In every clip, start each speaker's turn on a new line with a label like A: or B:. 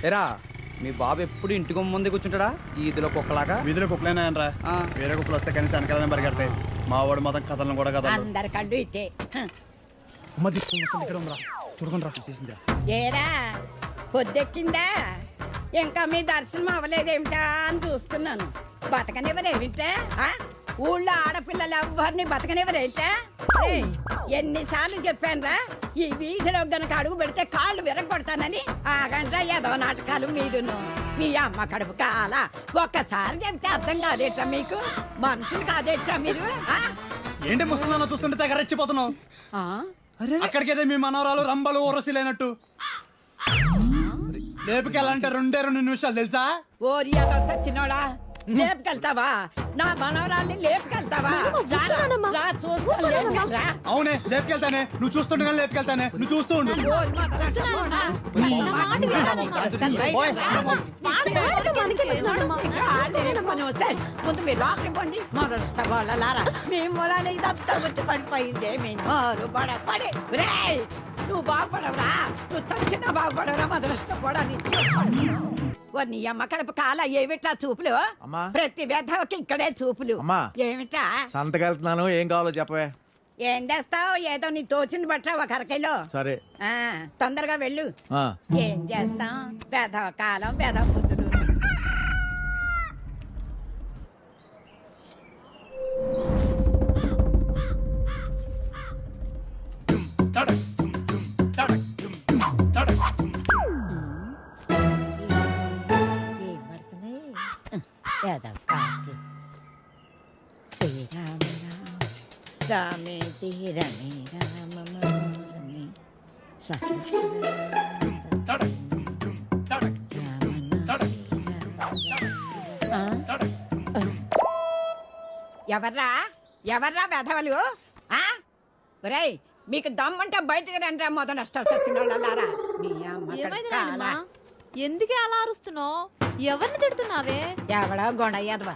A: ఎరా మీ బాబు ఎప్పుడు ఇంటికి ముందే కూర్చుంటాడా ఈదిలో కుక్కలాగా?
B: వీధిలో కుక్కలేనాయనరా, వేరే కుక్కలు వస్తే కానీ వెనకాలని పరిగెడతాయి. మా వాడు మొత్తం కథలను కూడా కదా
C: అందరి కళ్ళు ఇట్టే.
B: ఇక్కడ ఉందా చూడకుండా చూసేసిందా?
C: ఏరా పొద్దెక్కిందా? ఇంకా మీ దర్శనం అవ్వలేదేమిటా అని చూస్తున్నాను. బతకనివ్వరేమిటా? ఊళ్ళో ఆడపిల్లలు ఎవ్వరిని బతకనివ్వరేమిటా? ఎన్నిసార్లు చెప్పానురా, ఈ వీధిలో గనక అడుగు పెడితే కాళ్ళు విరగొడతానని. ఆగండ్రా ఏదో నాటకాలు మీరును. మీ అమ్మ కడుపు కాల ఒక్కసారి చెప్తే అర్థం కాదేట్రా మీకు? మనుషులు కాదేట్రా మీరు?
B: ఏంటి ముసలిదాన్ని చూస్తుంటే తెగ రెచ్చిపోతున్నావు? అక్కడికైతే మీ మనవరాలు రంబలు ఊరసిలేనట్టు లేపుకెళ్ళాలంటే 2 నిమిషాలు తెలుసా?
C: ఓరియాతో చచ్చినోడా, లేపుకెళ్తావా? నా మనవరాల్ని లేపుకెళ్తావా?
B: అవునే లేపుకెళ్తానే, నువ్వు చూస్తుండగా లేపుకెళ్తానే, నువ్వు చూస్తూ ఉండు.
C: ముందు మీరు లోపలి పండి మొదలుస్తారా? మీ మూలాన్ని ఇదంతా వచ్చి పడిపోయిందే. మీ నోరు పడి నువ్వు బాగుపడవరా, నువ్వు చచ్చినా బాగుపడవరా మొదలుస్తాని. నీ అమ్మ కడుపు కాల ఏమిటా చూపులు? ప్రతి వ్యధకి ఇక్కడే చూపులు. ఏమిటా
A: సంతకెళ్తున్నాను, ఏం కావాలో చెప్పవే.
C: ఏం చేస్తావు? ఏదో నీ తోచింది బట్ట ఒక అరకైలో.
A: సరే
C: తొందరగా వెళ్ళు. ఏం చేస్తాం? వ్యధవ కాలం వ్యధవ బుద్ధులు. రామేతి రమే రామ రమే ఎవర్రా ఎవర్రా వెధవలు? ఒరేయ్, మీకు దమ్మంటే బయటకు రండి. మొదలు నష్టాలు వచ్చిన వాళ్ళారా?
D: ఎందుకే అలా అరుస్తున్నావు? ఎవరిని తిడుతున్నావే?
C: ఎవడో గొడయ్యదవా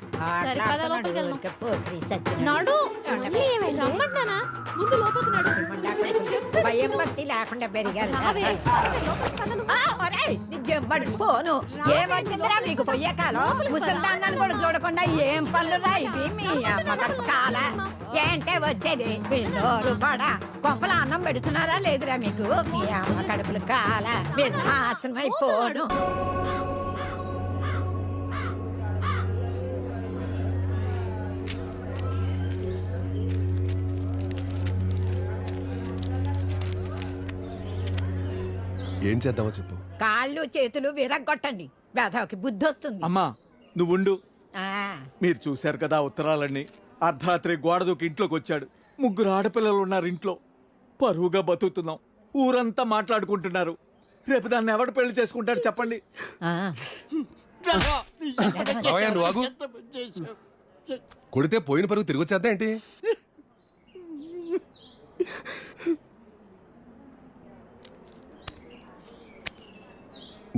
D: ముందు లోపలికి
C: భయం భక్తి లేకుండా పెరిగారు. పోను ఏమొచ్చిందిరా మీకు? పొయ్యే కాలం ముసల్దాన్ని కూడా చూడకుండా ఏం పనులురా ఇవి? మీ అమ్మ కడుపు కాల ఏంటే వచ్చేది? నోరు పడా కొంపల అన్నం పెడుతున్నారా లేదురా మీకు? మీ అమ్మ కడుపులు కాల మీరు నాశనం అయిపోను.
E: ఏం చేద్దామో చెప్పు.
C: కాళ్ళు చేతులు విరగొట్టండి, వేధవకి బుద్ధి వస్తుంది.
A: అమ్మా నువ్వుండు. మీరు చూశారు కదా ఉత్తరాలన్నీ. అర్ధరాత్రి గోడ దూకి ఇంట్లోకి వచ్చాడు. 3 ఆడపిల్లలు ఉన్నారు ఇంట్లో. పరువుగా బతుకుతున్నాం. ఊరంతా మాట్లాడుకుంటున్నారు. రేపు దాన్ని ఎవడు పెళ్లి చేసుకుంటాడు చెప్పండి?
E: కొడితే పోయిన పరుగు తిరిగి వచ్చేద్దా ఏంటి?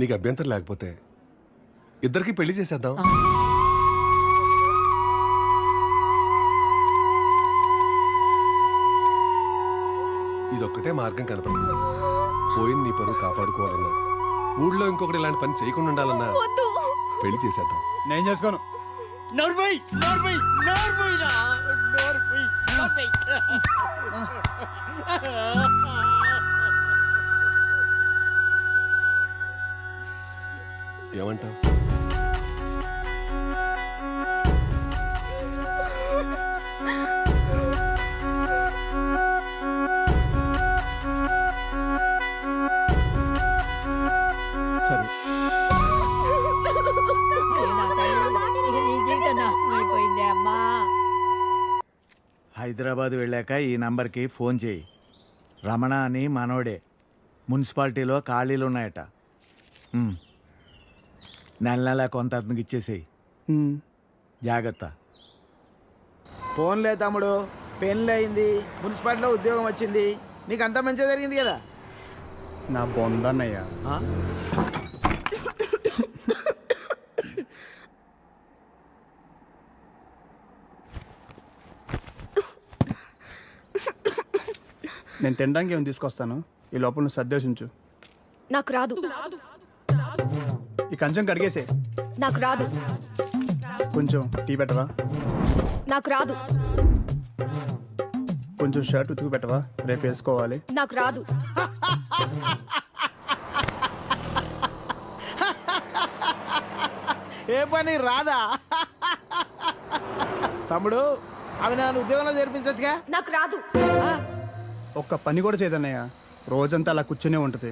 E: నీకు అభ్యంతరం లేకపోతే ఇద్దరికి పెళ్లి చేసేద్దాం. ఇదొక్కటే మార్గం కనపడుతుంది. పోయిన నీ పరువు కాపాడుకోవాలన్నా, ఊళ్ళో ఇంకొకటి ఇలాంటి పని చేయకుండా ఉండాలన్నా పెళ్లి చేసేద్దాం.
B: నేను చేసుకోను.
E: ఏమంటావు?
A: సరే హైదరాబాద్ వెళ్ళాక ఈ నంబర్కి ఫోన్ చేయి. రమణ అని మనోడే. మున్సిపాలిటీలో ఖాళీలు ఉన్నాయట. నెల కొంత అతనికి ఇచ్చేసేయి. జాగ్రత్త.
F: ఫోన్లే తమ్ముడు, పెళ్ళి అయింది, మున్సిపాలిటీలో ఉద్యోగం వచ్చింది, నీకు అంతా మంచిగా జరిగింది కదా.
B: నా బొందన్నయ్యా.
F: ఆ?
B: నేను తినడానికి ఏమైనా తీసుకొస్తాను, ఈ లోపల నువ్వు సర్దేశించు.
D: నాకు రాదు.
B: ఈ కంచం కడిగేసే.
D: నాకు రాదు.
B: కొంచెం టీ పెట్టవా?
D: నాకు రాదు.
B: కొంచెం షర్ట్ ఉతుకు పెట్టవా, రేపు వేసుకోవాలి.
D: నాకు రాదు.
F: ఏ పని రాదా? తమ్ముడు, అవి నన్ను ఉద్యోగంలో చేర్పించచ్చుగా.
D: నాకు రాదు.
B: ఒక్క పని కూడా చేయదన్నయ్య, రోజంతా అలా కూర్చునే ఉంటుంది.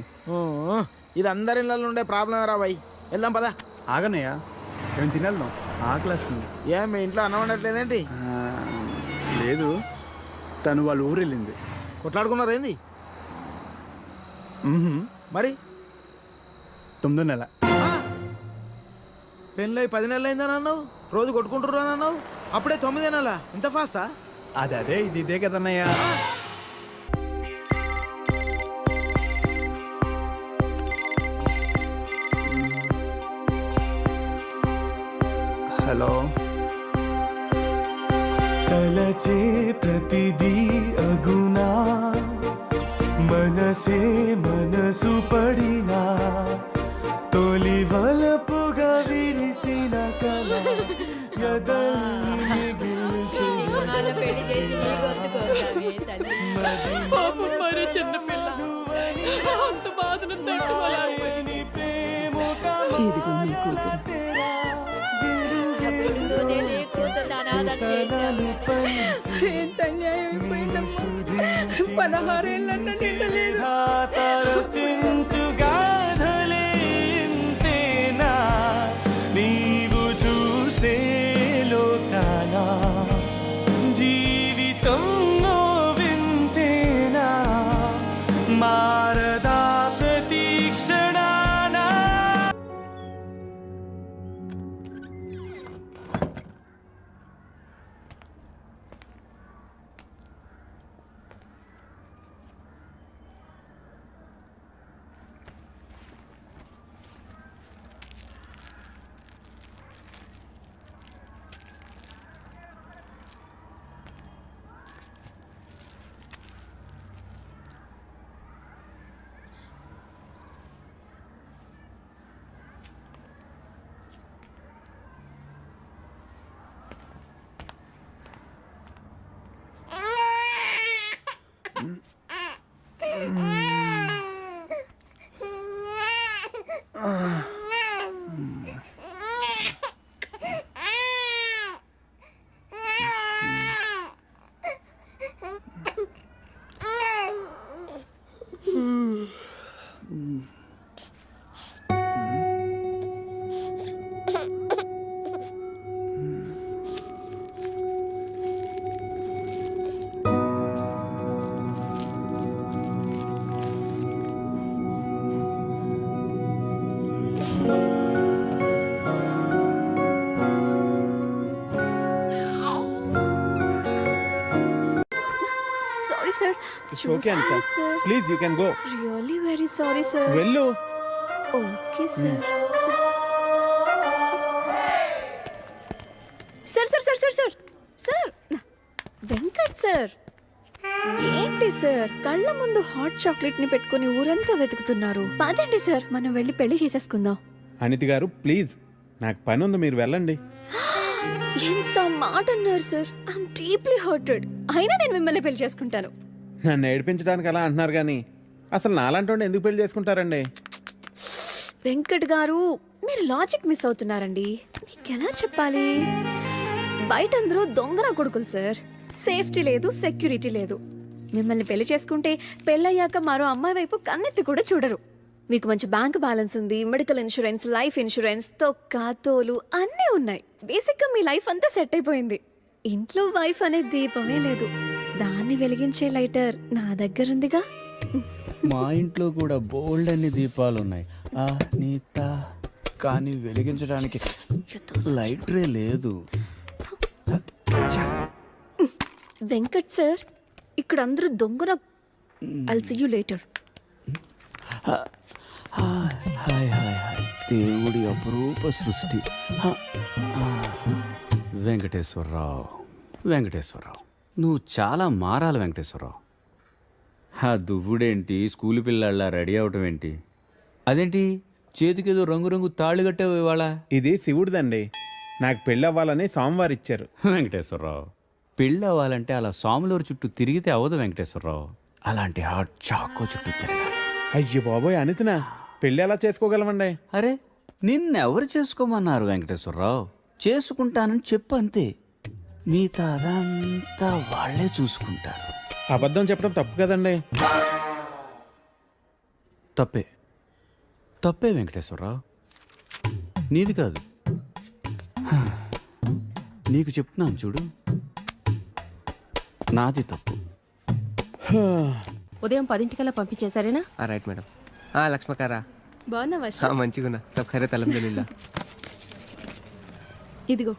F: ఇది అందరి ఇళ్ళలో ఉండే ప్రాబ్లం రా బాయ్. వెళ్దాం పదా.
B: ఆగన్నయ్య, నేను తినేద్దాం, ఆకలేస్తుంది.
F: ఏం మీ ఇంట్లో అన్నం వండట్లేదేంటి?
B: లేదు, తను వాళ్ళ ఊరు వెళ్ళింది.
F: కొట్లాడుకున్నారు ఏంది మరి?
B: 9వ నెల.
F: పెళ్ళి 10 నెలలు అయిందని అన్నావు, రోజు కొట్టుకుంటున్నాను అన్నావు, అప్పుడే 9 నెలల. ఇంత ఫాస్టా?
B: అదే ఇది ఇదే కదన్నయ్య. హలో.
G: తలచే ప్రతిదీ అగునా, మనసే మనసు పడినా, తొలి వలపుగా విరిసిన కళ ఎదల్ని
C: ఇదిగో నీ కూతురు. ఎంత అన్యాయం అయిపోయిందమ్మా. 16 ఏళ్ళన్నా నిండలేదు.
G: చించుగాధలేంతేనా నీవు చూసే లోకానా, జీవితం వింతేనా మారదా ప్రతీక్షణానా.
D: Sorry sir.
A: ఓకే అంట. Please you can go.
D: Really very sorry sir.
A: వెళ్ళు.
D: Okay sir. Sir sir sir sir sir sir Venkat sir, ఏంటి సార్ కళ్ళ ముందు హాట్ చాక్లెట్ ని పెట్టుకుని ఊరంతా వెతుకుతున్నారు? పదండి సార్, మనం వెళ్ళి పెళ్లి చేసేసుకుందాం.
H: అనితి గారు ప్లీజ్, నాకు పని ఉంది, మీరు వెళ్ళండి.
D: ఎంత మాట అన్నారు సార్. I'm deeply hurted. అయినా నేను మిమ్మల్ని పెళ్లి చేసుకుంటాను.
H: నన్ను ఏడిపించడానికి అలా అంటున్నారు కానీ అసలు నాలాంటి వాడిని ఎందుకు పెళ్లి చేసుకుంటారండి?
D: వెంకట్ గారు, మీరు లాజిక్ మిస్ అవుతున్నారండి. మీకు ఎలా చెప్పాలి? బయట అందరూ దొంగన కొడుకులు సార్. సేఫ్టీ లేదు, సెక్యూరిటీ లేదు. మిమ్మల్ని పెళ్లి చేసుకుంటే పెళ్ళయ్యాక మరో అమ్మాయి వైపు కన్నెత్తి కూడా చూడరు. మీకు మంచి బ్యాంక్ బ్యాలెన్స్ ఉంది, మెడికల్ ఇన్సూరెన్స్, లైఫ్ ఇన్సూరెన్స్, తొక్క తోలు అన్నీ ఉన్నాయి. బేసిక్గా మీ లైఫ్ అంతా సెట్ అయిపోయింది. ఇంట్లో వైఫ్ అనే దీపమే లేదు, దాన్ని వెలిగించే లైటర్ నా దగ్గరుందిగా.
I: మా ఇంట్లో కూడా బోల్డ్ అన్ని దీపాలు ఉన్నాయి. నీత
B: కానీ వెలిగించడానికి లైటరే లేదు.
D: వెంకట్ సార్, ఇక్కడ అందరూ దొంగన. I'll see you later.
B: Hi hi hi దేవుడి అపురూప సృష్టి. వెంకటేశ్వరరావు, వెంకటేశ్వరరావు, నువ్వు చాలా మారాలి వెంకటేశ్వరరావు. ఆ దువ్వుడేంటి, స్కూల్ పిల్లల్లా రెడీ అవటం ఏంటి? అదేంటి చేతికేదో రంగురంగు తాళ్ళు కట్టావు ఇవాళ?
H: ఇది శివుడిదండి. నాకు పెళ్ళి అవ్వాలని స్వామివారు ఇచ్చారు.
B: వెంకటేశ్వరరావు, పెళ్ళి అవ్వాలంటే అలా సాములూరు చుట్టూ తిరిగితే అవ్వదు వెంకటేశ్వరరావు. అలాంటి హాట్ చాకో చుట్టూ తిరగాలి.
H: అయ్యో బాబోయ్, అనితనా పెళ్ళి ఎలా చేసుకోగలమండి?
B: అరే నిన్నెవరు చేసుకోమన్నారు వెంకటేశ్వరరావు? చేసుకుంటానని చెప్పు అంతే, మిగతా అదంతా వాళ్ళే చూసుకుంటారు.
H: అబద్ధం చెప్పడం తప్పు కదండి.
B: తప్పే, తప్పే వెంకటేశ్వరరావు, నీది కాదు. నీకు చెప్తున్నాను చూడు, నాది తప్పు.
I: ఉదయం 10 పంపించేశారేనా?
J: Right madam. లక్ష్మకారా
D: బాగున్నావా?
J: మంచిగున్నా, సబ్ ఖైరత్ అల్హమ్దులిల్లా.
D: ఇదిగో.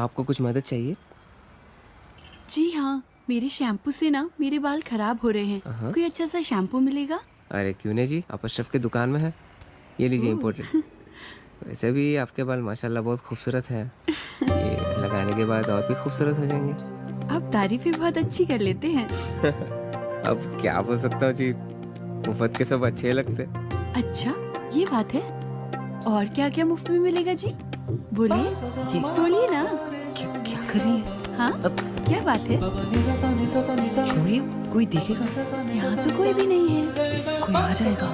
J: आपको कुछ मदद चाहिए?
I: जी हाँ, मेरे शैम्पू से ना मेरे बाल खराब हो रहे हैं. कोई अच्छा सा शैम्पू मिलेगा?
J: अरे क्यों नहीं जी, आप अशरफ की दुकान में है, ये लीजिए इम्पोर्टेड. वैसे भी आपके बाल माशाल्लाह बहुत खूबसूरत हैं. ये लगाने के बाद और भी खूबसूरत हो जाएंगे.
I: आप तारीफें बहुत अच्छी कर लेते हैं.
J: अब क्या बोल सकता हूँ जी, मुफ्त के सब अच्छे लगते.
I: अच्छा ये बात है. और क्या क्या मुफ्त में मिलेगा जी? बोलिए बोलिए ना.
J: क्या कर रही है?
I: हाँ क्या बात है?
J: छोड़िए, कोई देखेगा.
I: यहाँ तो कोई भी नहीं है.
J: कोई आ जाएगा.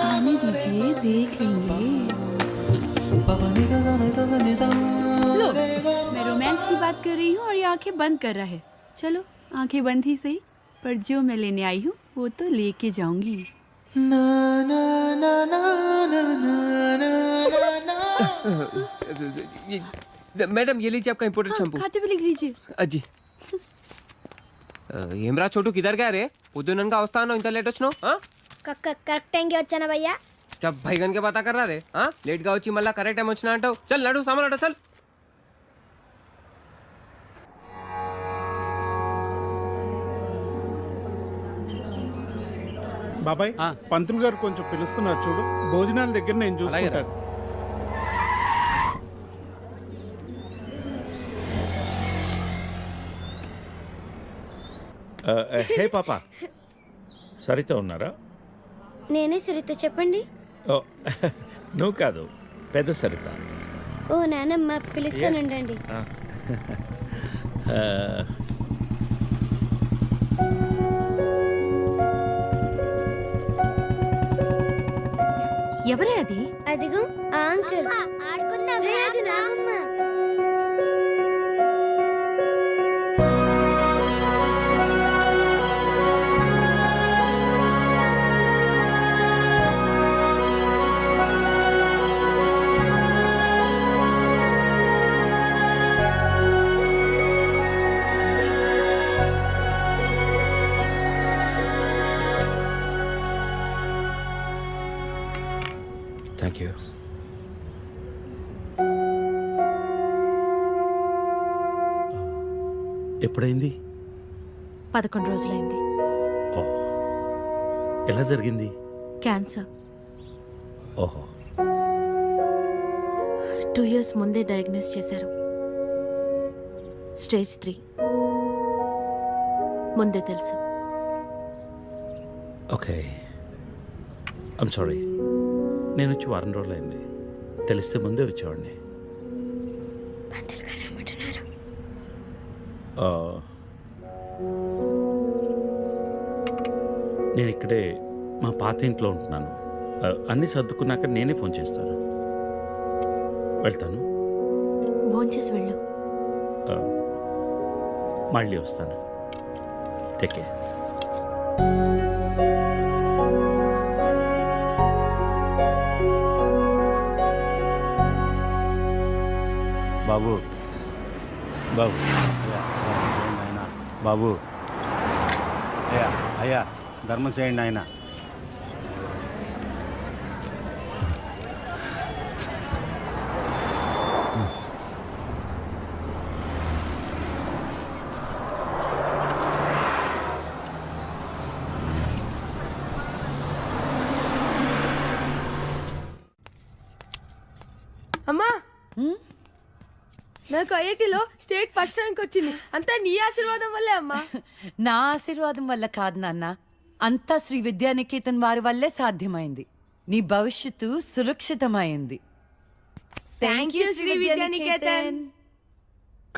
I: आने दीजिए, देख लेंगे. लो, मैं रोमांस की बात कर रही हूँ और ये आंखें बंद कर रहा है. चलो आंखें बंद ही सही, पर जो मैं लेने आई हूँ वो तो लेके जाऊंगी.
J: मैडम ये लीजिए आपका इम्पोर्टेड शैम्पू.
I: खाते भी लिख लीजिए.
J: అజ్జి ఏమ్రా చోటు కిదర్ గా రే పొద్దుననగా వస్తాను ఇంత లేట్ వచ్చినావు.
K: కరెక్ట్ టైంకి వచ్చానా భయ్యా?
J: భైగన్ కే బాతా కర్ రా రే. లేట్ గా వచ్చి మళ్ళా కరెక్ట్ టైం వచ్చినా అంటావు. చల్ నడు సామాన్ అట చల్.
F: బాబాయ్, పంతులు గారు కొంచెం పిలుస్తున్నారు చూడు. భోజనాల దగ్గర నేను చూసుకుంటాను.
L: హే పాప, సరిత ఉన్నారా?
K: నేనే సరిత, చెప్పండి.
L: ఓ నువ్వు కాదు, పెద్ద సరిత.
K: ఓ నానమ్మ, పిలుస్తానండి.
I: ఎవరే అది?
K: అదిగో ఆ అంకుల్. రే, అది నానమ్మ.
L: Thank you. ఎప్పుడైంది?
I: 11 రోజులైంది.
L: ఎలా జరిగింది?
I: క్యాన్సర్.
L: ఓహో
D: 2 years ముందే డయాగ్నోస్ చేశారు. స్టేజ్ 3. ముందే తెలుసు.
L: Okay I'm sorry. నేను వచ్చి వారం రోజులైంది. తెలిస్తే ముందే వచ్చేవాడిని. నేను ఇక్కడే మా పాత ఇంట్లో ఉంటున్నాను. అన్నీ సర్దుకున్నాక నేనే ఫోన్ చేస్తాను. వెళ్తాను.
D: భోంచేసి వెళ్ళు.
L: మళ్ళీ వస్తాను. Take care.
M: బాబు బాబు ఆయన బాబు అయ్యా అయ్యా ధర్మం చేయండి ఆయన.
K: అమ్మా నాకు ఐఐటీలో స్టేట్ ఫస్ట్ ర్యాంక్ వచ్చింది. అంతా నీ ఆశీర్వాదం వల్లే అమ్మా.
I: నా ఆశీర్వాదం వల్ల కాదు నాన్న, అంతా శ్రీ విద్యానికేతన్ వారి వల్లే సాధ్యమైంది. నీ భవిష్యత్తు సురక్షితమైంది.
K: Thank you Sri Vidyanikethan.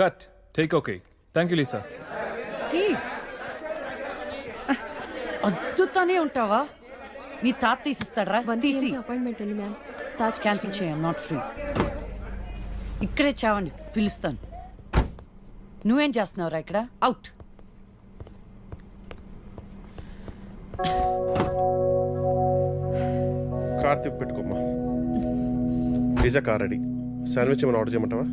G: Cut take okay. Thank you Lisa.
I: అద్దుతానే ఉంటావా? నీ తాత తీసిస్తాడరా? తీసి
D: అపాయింట్మెంట్ ఉంది మ్యామ్.
I: తాజ్ క్యాన్సిల్ చేయం, నాట్ ఫ్రీ. ఇక్కడే చావండి, పిలుస్తాను. నువ్వేం చేస్తున్నావురా ఇక్కడ? అవుట్.
E: కార్ తిప్పి పెట్టుకోమ్మా. Pizza car ready. శాండ్విచ్ ఏమైనా ఆర్డర్ చేయమంటావా?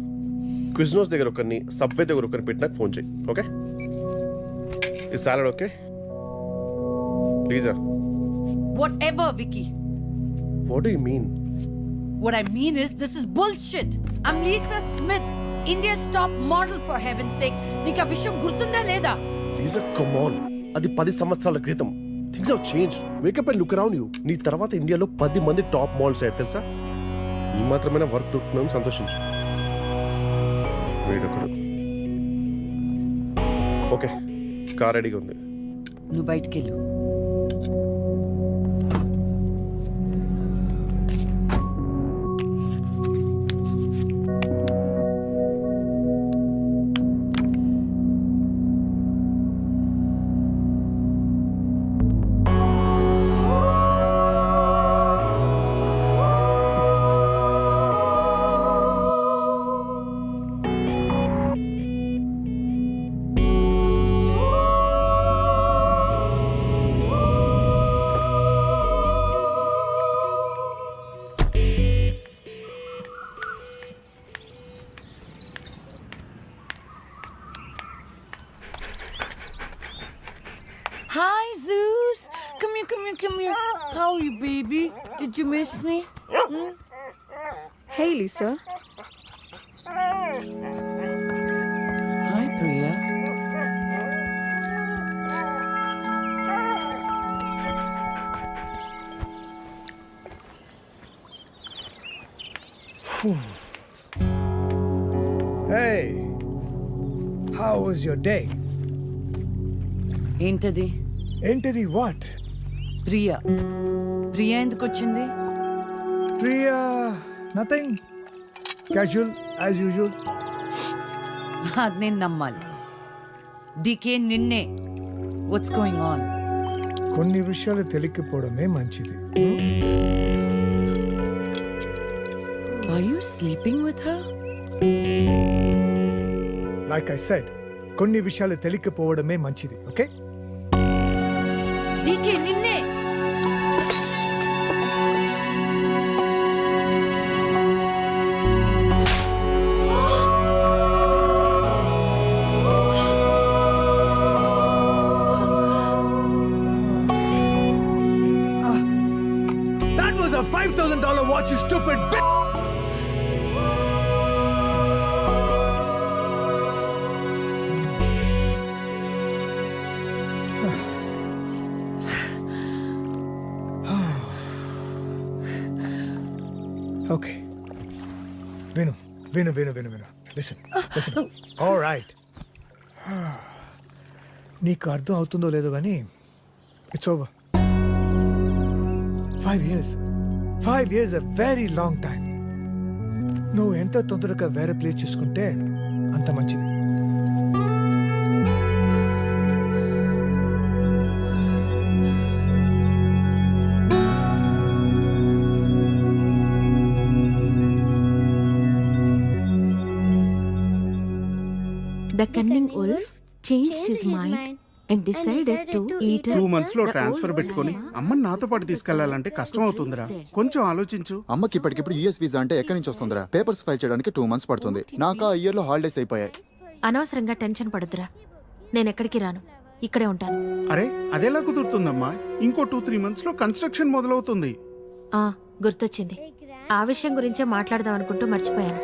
E: క్విజ్నోస్ దగ్గర ఒకరిని, సబ్వే దగ్గర ఒకరిని పెట్టి నాకు ఫోన్ చేయి. ఓకే? ఈ salad okay? Pizza.
I: Whatever, Vicky.
E: What do you mean?
I: What I mean is, this is bullshit. I'm Lisa Smith, India's top model, for heaven's sake. నీకు ఆ విషయం గుర్తుందా లేదా?
E: లీజా కమ్ ఆన్. అది 10 సంవత్సరాల క్రితం. Things have changed. Wake up and look around you. నీ తర్వాత ఇండియాలో 10 మంది టాప్ మోడల్స్ అయ్యారు తెలుసా? ఈ మాత్రమైనా వర్క్ దొరుకుతున్నాం, సంతోషించు. వీడొకడు. ఓకే, కార్ రెడీగా ఉంది.
I: నువ్వు బయటికెళ్ళు. Hi, Zeus. Come here, come here, come here. How are you, baby? Did you miss me?
D: Hey, Lisa.
I: Hi, Priya.
F: Hey, how was your day?
I: ఏంటది?
F: Entity what?
I: ప్రియా. ప్రియా ఎందుకు వచ్చింది?
F: Priya, nothing. Casual as usual.
I: అది నేను నమ్మాలి. Decay నిన్నే. What's going on?
F: కొన్ని విషయాలు తెలియకపోవడమే మంచిది.
I: Are you sleeping with her?
F: Like I said, కొన్ని విషయాలు తెలియకపోవడమే మంచిది. ఓకే?
I: డికే నిన్నే.
F: That was a $5,000 watch, you stupid bitch!
N: Okay విను విను విను విను విను లిసన్ లిసన్ ఆల్ రైట్ నీకు అర్థం అవుతుందో లేదో కానీ it's over 5 years a very long time. నువ్వు ఎంత తొందరగా వేరే ప్లేస్ చూసుకుంటే అంత మంచిది.
K: The cunning wolf changed his mind and decided to eat
H: 2 months లో ట్రాన్స్ఫర్ పెట్టుకొని అమ్మని నాతో పాటు తీసుకెళ్లాలంటే కష్టం అవుతుందిరా. కొంచెం ఆలోచించు.
O: అమ్మకి ఇప్పటికిప్పుడు యూఎస్ వీసా అంటే ఎక్కడి నుంచి వస్తుందిరా? పేపర్స్ ఫైల్ చేయడానికి 2 months పడుతుంది. నాకు ఆ ఇయర్ లో హాలిడేస్ అయిపోయాయి.
K: అనవసరంగా టెన్షన్ పడుతురా. నేను ఎక్కడికి రాను, ఇక్కడే ఉంటాను.
H: అరే అదెలా కుదురుతుందమ్మా? ఇంకో 2-3 months లో కన్స్ట్రక్షన్ మొదలవుతుంది.
K: గుర్తొచ్చింది. ఆ విషయం గురించే మాట్లాడదాం అనుకుంటూ మర్చిపోయాను.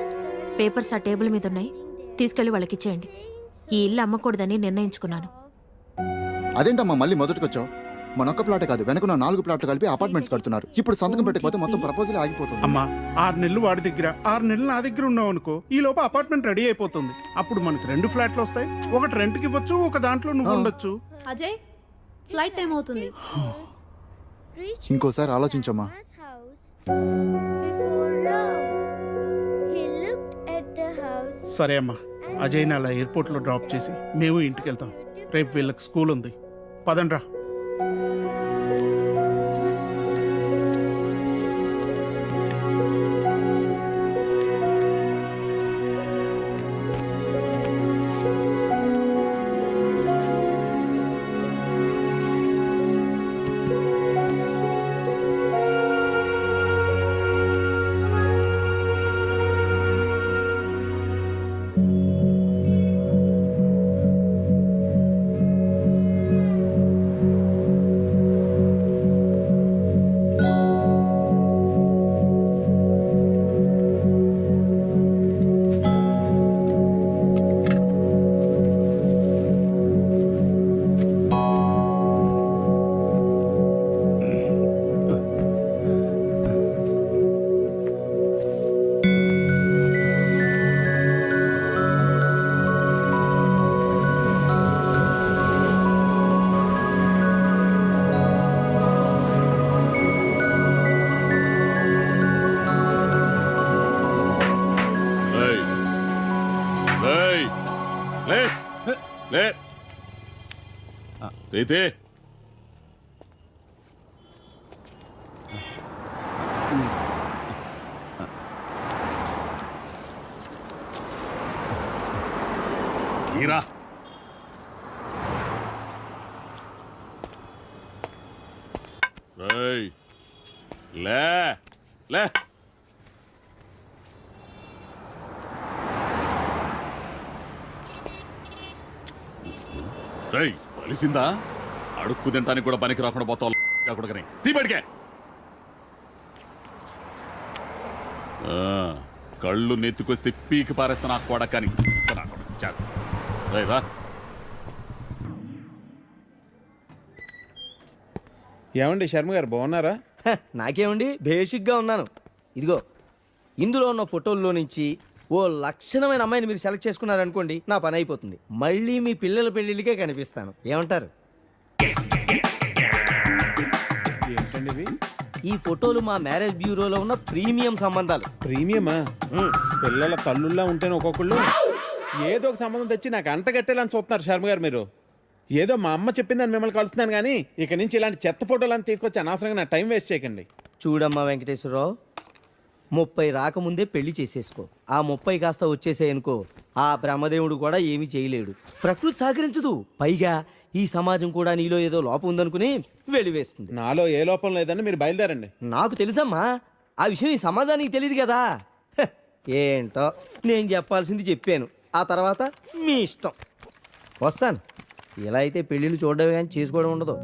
K: పేపర్స్ ఆ టేబుల్ మీద ఉన్నాయి, తీసుకెళ్లి వాళ్ళకి ఇచ్చేయండి. ఈ ఇల్లు అమ్మకూడదని నిర్ణయించుకున్నాను.
O: అదేంటమ్మా మళ్ళీ మొదటికొచ్చావు? మనొక్క ప్లాట్ కాదు, వెనకున్న 4 ప్లాట్లు కలిపి అపార్ట్మెంట్స్ కడుతున్నారు. ఇప్పుడు సంతకం పెట్టకపోతే మొత్తం ప్రపోజల్ ఆగిపోతుంది.
H: అమ్మా 6 నెలలు వాడి దగ్గర 6 నెలలు నా దగ్గర ఉన్నావు అనుకో, ఈ లోపు అపార్ట్మెంట్ రెడీ అయిపోతుంది. అప్పుడు మనకి 2 ఫ్లాట్లు వస్తాయి. ఒకటి రెంట్కి ఇవ్వచ్చు, ఒక దాంట్లో నువ్వు ఉండొచ్చు.
K: అజయ్, ఫ్లైట్ టైం అవుతుంది.
O: ఇంకోసారి ఆలోచించమ్మా.
H: సరే అమ్మా, అజయ్ని అలా ఎయిర్పోర్ట్లో డ్రాప్ చేసి మేము ఇంటికి వెళ్తాం. రేపు వీళ్ళకి స్కూల్ ఉంది. పదండ్రా.
L: ప్రీతి, తీరా. లే లే. కలిసిందా? అడుక్కు తింటానికి కూడా పనికి రాకుండా పోతావు. తీబడికే కళ్ళు నెత్తికొస్తే పీకి పారేస్తా నాకు కూడా. కానీ రా.
H: ఏమండి శర్మ గారు, బాగున్నారా?
F: నాకేమండి, బేసిక్గా ఉన్నాను. ఇదిగో ఇందులో ఉన్న ఫోటోల్లో నుంచి ఓ లక్షణమైన అమ్మాయిని మీరు సెలెక్ట్ చేసుకున్నారనుకోండి, నా పని అయిపోతుంది. మళ్ళీ మీ పిల్లల పెళ్ళిళ్ళకే కనిపిస్తాను. ఏమంటారు?
H: ఏంటండి ఇది?
F: ఈ ఫోటోలు మా మ్యారేజ్ బ్యూరోలో ఉన్న ప్రీమియం సంబంధాలు.
H: ప్రీమియమా? పిల్లల తల్లుల్లా ఉంటేనే ఒక్కొక్కళ్ళు ఏదో ఒక సంబంధం తెచ్చి నాకు అంటగట్టేలా చూస్తున్నారు శర్మ గారు మీరు. ఏదో మా అమ్మ చెప్పిందని మిమ్మల్ని కలుస్తున్నాను కానీ ఇక నుంచి ఇలాంటి చెత్త ఫోటోలను తీసుకొచ్చి అనవసరంగా నా టైం వేస్ట్ చేయకండి.
F: చూడమ్మా వెంకటేశ్వరరావు, 30 రాకముందే పెళ్లి చేసేసుకో. ఆ 30 కాస్త వచ్చేసేయనుకో, ఆ బ్రహ్మదేవుడు కూడా ఏమీ చేయలేడు. ప్రకృతి సహకరించదు. పైగా ఈ సమాజం కూడా నీలో ఏదో లోపం ఉందనుకుని వెలివేస్తుంది.
H: నాలో ఏ లోపం లేదని మీరు బయలుదేరండి.
F: నాకు తెలుసమ్మా, ఆ విషయం ఈ సమాజానికి తెలియదు కదా. ఏంటో నేను చెప్పాల్సింది చెప్పాను, ఆ తర్వాత మీ ఇష్టం. వస్తాను. ఇలా అయితే పెళ్ళిళ్ళు చూడడమే కానీ చేసుకోవడం ఉండదు.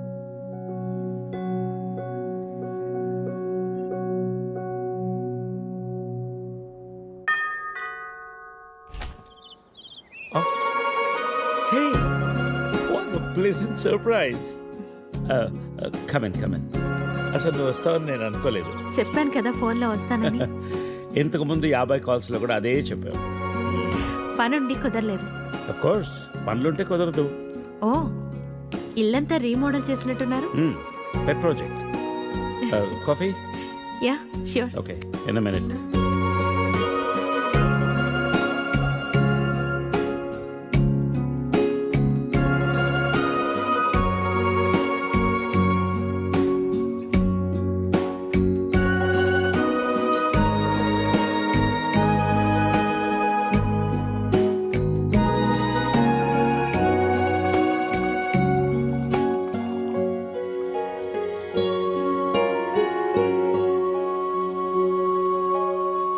L: Hey, what a pleasant surprise. Come in. అసలు నువ్వు వస్తావని నేను అనుకోలేదు.
K: చెప్పాను కదా ఫోన్లో వస్తానని.
L: ఇంతకుముందు 50 కాల్స్లో కూడా అదే చెప్పావు.
K: పనుండి కుదరలేదు.
L: అఫ్ కోర్స్ పనులుంటే కుదరదు.
K: ఓ, ఇల్లంతా రీమోడల్ చేసినట్టున్నారు.
L: పెట్ project. Coffee?
K: Yeah sure.
L: Okay, in a minute.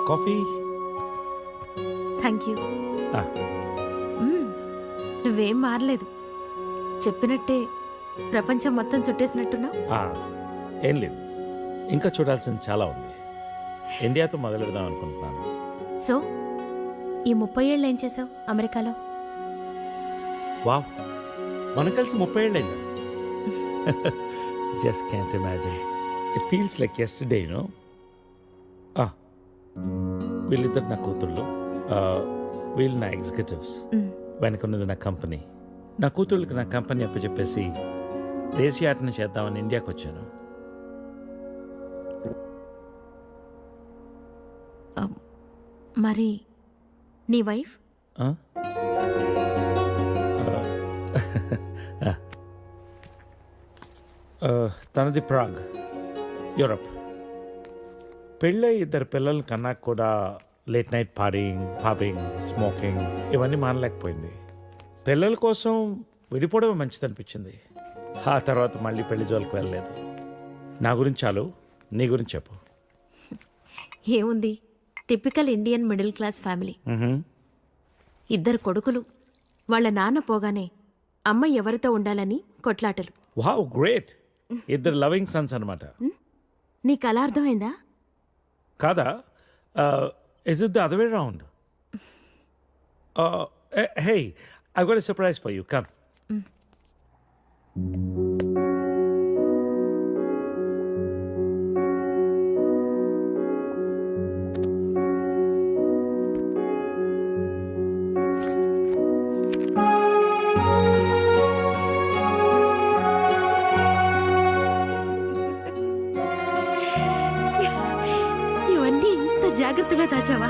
L: Coffee?
K: Thank you. నువ్వేం మారలేదు. చెప్పినట్టే ప్రపంచం మొత్తం చుట్టేసినట్టున్నావు.
L: ఏం లేదు, ఇంకా చూడాల్సింది చాలా ఉంది. ఇండియాతో మొదలెడదాం అనుకుంటున్నాను.
K: సో ఈ 30 ఏళ్ళు ఏం చేసావు అమెరికాలో?
L: వావ్, మనం కలిసి 30 ఏళ్ళైందా? Just can't imagine. It feels like yesterday, no? వీళ్ళిద్దరు నా కూతుళ్ళు, వీళ్ళు నా ఎగ్జిక్యూటివ్స్, వెనకున్నది నా కంపెనీ. నా కూతుళ్ళకి నా కంపెనీ అప్పచెప్పేసి దేశీయాటన చేద్దామని ఇండియాకి వచ్చాను.
K: మరి నీ వైఫ్?
L: తనది ప్రాగ్, యూరప్. పెళ్ళై 2 పిల్లలు కన్నా కూడా late night partying, pubbing, smoking ఇవన్నీ మానలేకపోయింది. పిల్లల కోసం విడిపోవడమే మంచిది అనిపించింది. ఆ తర్వాత మళ్ళీ పెళ్లి జోలికి వెళ్ళలేదు. నా గురించి చాలు, నీ గురించి చెప్పు.
K: ఏముంది, typical Indian middle class family. 2 కొడుకులు. వాళ్ళ నాన్న పోగానే అమ్మ ఎవరితో ఉండాలని కొట్లాటలు.
L: Wow, great. 2 లవింగ్ సన్స్ అనమాట.
K: నీకు అలా అర్థమైందా?
L: కాదా? Is it the other way around? Hey, I've got a surprise for you. Come.
K: ఇవన్నీ ఇంత జాగ్రత్తగా దాచావా?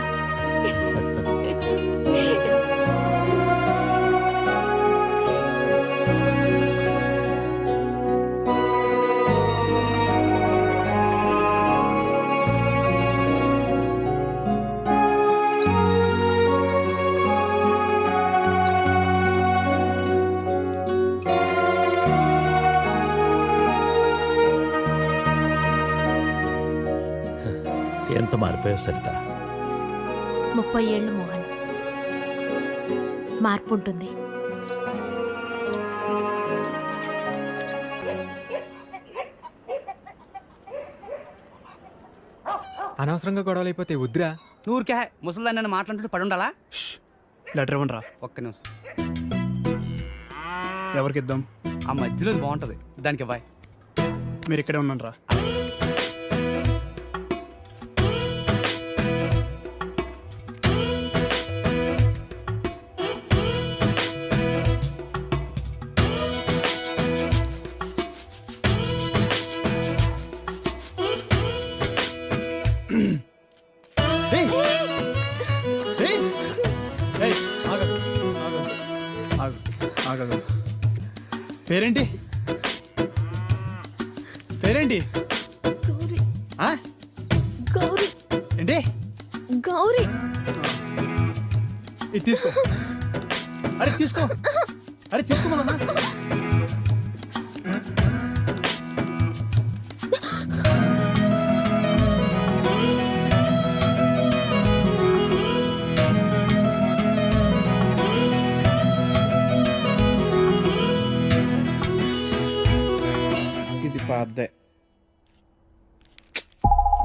L: ఎంత మారిపోయావు సరిత.
K: 30 ఏళ్ళు మోహన్. మార్పు ఉంటుంది.
A: అనవసరంగా గొడవలు అయిపోతే వద్దురా.
F: నూరికే ముసలిదాన్ని నన్ను మాట్లాడుతూ పడి ఉండాలా?
A: లెటర్ ఇవ్వండి రా.
F: ఒక్క నిమిషం.
A: ఎవరికి ఇద్దాం?
F: ఆ మధ్యలో బాగుంటది, దానికి ఇవ్వాలి.
A: మీరు ఇక్కడే ఉన్నాను రా. పేరేంటి? పేరేంటి?
D: గౌరీ.
A: ఆ?
D: గౌరీ.
A: ఏంటి?
D: గౌరీ.
A: ఇది తీసుకో. అరే తీసుకో. అరే తీసుకోమన్నా.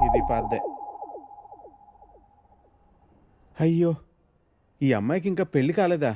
H: ఇది పాద్దే. అయ్యో, ఈ అమ్మాయికి ఇంకా పెళ్లి కాలేదా?